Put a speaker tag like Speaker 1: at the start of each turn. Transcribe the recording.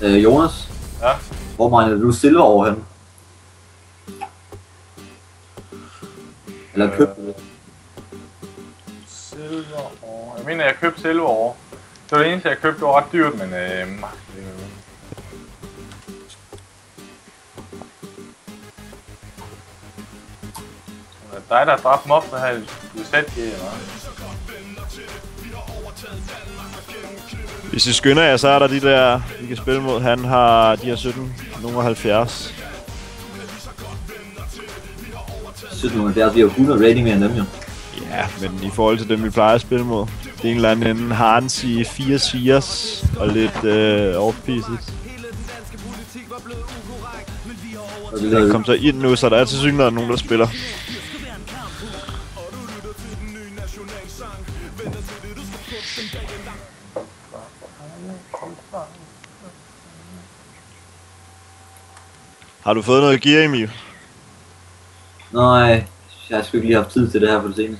Speaker 1: Jonas?
Speaker 2: Ja?
Speaker 1: Hvor miner du silver over henne? Eller købte du det?
Speaker 2: Silver over... Jeg mener, jeg købte silver over. Det var det eneste, jeg købte. Det var ret dyrt, men... dig, der dræbte mobs med her i ZG, eller?
Speaker 3: Hvis I skynder jer, så er der de der, vi kan spille mod. Han har de her 17, nogle 70.
Speaker 1: 1770, vi har 100 rating mere end dem jo.
Speaker 3: Ja, men i forhold til dem, vi plejer at spille mod. Det er en eller anden Hans i 4 Sears og lidt off-pieces. Han kom så ind nu, så der er til synligheden nogen, der spiller. Har du fået noget gear, Emil?
Speaker 1: Nej, jeg har sgu ikke lige haft tid til det her på det seneste.